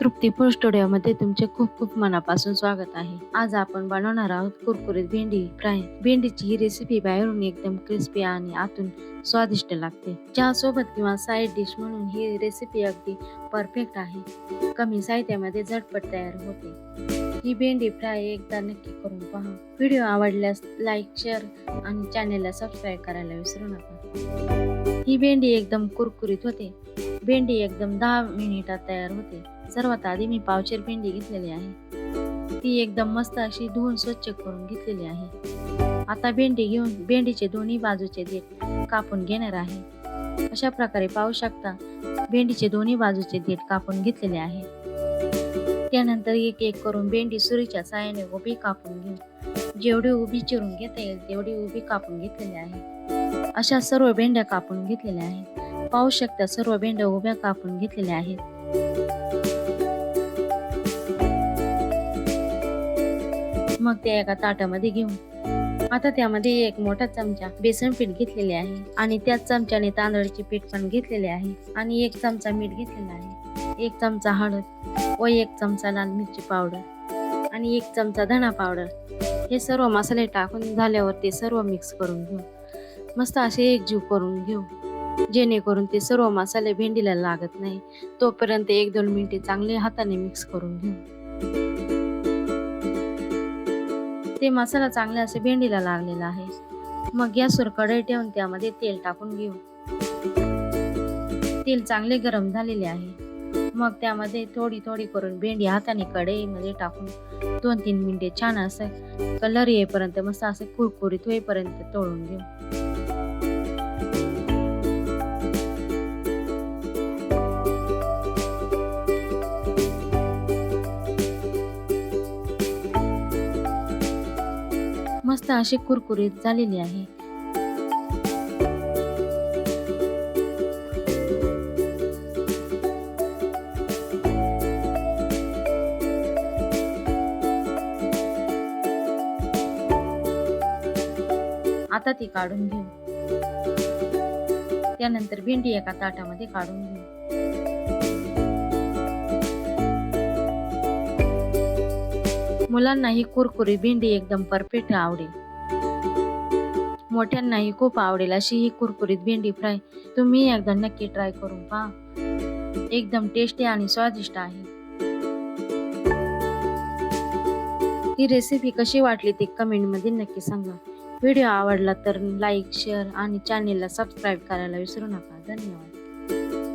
तृप्ती food स्टुडिओमध्ये तुमचे खूप खूप मनापासून स्वागत आहे. आज आपण बनवणार आहोत कुरकुरीत भेंडी फ्राय. भेंडीची ही रेसिपी बाहेरून एकदम क्रिस्पी आणि आतून स्वादिष्ट लागते. चहा सोबत किंवा साईड डिश म्हणून ही रेसिपी अगदी परफेक्ट आहे. कमी साहित्यामध्ये झटपट तयार होते. ही भेंडी फ्राय एकदा नक्की करून पहा. व्हिडिओ आवडल्यास लाईक, शेअर आणि चॅनेलला सबस्क्राईब करायला विसरू नका. ही भेंडी एकदम कुरकुरीत होते. भेंडी एकदम 10 मिनिटात तयार होते. सर्वात आधी मी पावशेर भेंडी घेतलेली आहे. ती एकदम मस्त अशी धुवून स्वच्छ करून घेतलेली आहे. आता भेंडी घेऊन भेंडीचे दोन्ही बाजूचे देठ कापून घेणार आहे. अशा प्रकारे पाहू शकता भेंडीचे दोन्ही बाजूचे देठ कापून घेतलेले आहे. त्यानंतर एक एक करून भेंडी सुरीच्या साहाय्याने उभी कापून घेऊ. जेवढी उभी चिरून घेता येईल तेवढी उभी कापून घेतलेली आहे. अशा सर्व भेंड्या कापून घेतलेल्या आहेत. पाहू शकता सर्व भेंड्या उभ्या कापून घेतलेल्या आहेत. मग त्या एका ताटामध्ये घेऊ. आता त्यामध्ये एक मोठा चमचा बेसन पीठ घेतलेले आहे आणि त्याच चमच्याने तांदळाचे पीठ पण घेतलेले आहे आणि 1 चमचा मीठ घेतलेला आहे, 1 चमचा हळद व 1 चमचा लाल मिरची पावडर आणि 1 चमचा धना पावडर. हे सर्व मसाले टाकून झाल्यावर ते सर्व मिक्स करून घेऊ. मस्त असे एकजीव करून घेऊ, जेणेकरून ते सर्व मसाले भेंडीला लागत नाही. तोपर्यंत 1-2 मिनिटे चांगले हाताने मिक्स करून घेऊ. ते मसाला चांगला असे भेंडीला लागलेला आहे. मग गॅसवर कढई ठेवून त्यामध्ये तेल टाकून घेऊ. तेल चांगले गरम झालेले आहे. मग त्यामध्ये थोडी थोडी करून भेंडी हाताने कढईमध्ये टाकून 2-3 मिनिटे छान असं कलर येईपर्यंत मस्त असे कुरकुरीत होईपर्यंत तळून घेऊ. मस्त अशी कुरकुरीत झालेली आहे. आता ती काढून घेऊ. त्यानंतर भेंडी एका ताटामध्ये काढून घेऊ. मुलांना ही कुरकुरी भेंडी एकदम परफेक्ट आवडेल. मोठ्यांनाही खूप आवडेल अशी ही कुरकुरीत भेंडी फ्राय तुम्ही एकदा नक्की ट्राय करून पहा. एकदम टेस्टी आणि स्वादिष्ट आहे. ही रेसिपी कशी वाटली ते कमेंट मध्ये नक्की सांगा. व्हिडिओ आवडला तर लाईक, शेअर आणि चॅनेलला सबस्क्राईब करायला विसरू नका. धन्यवाद.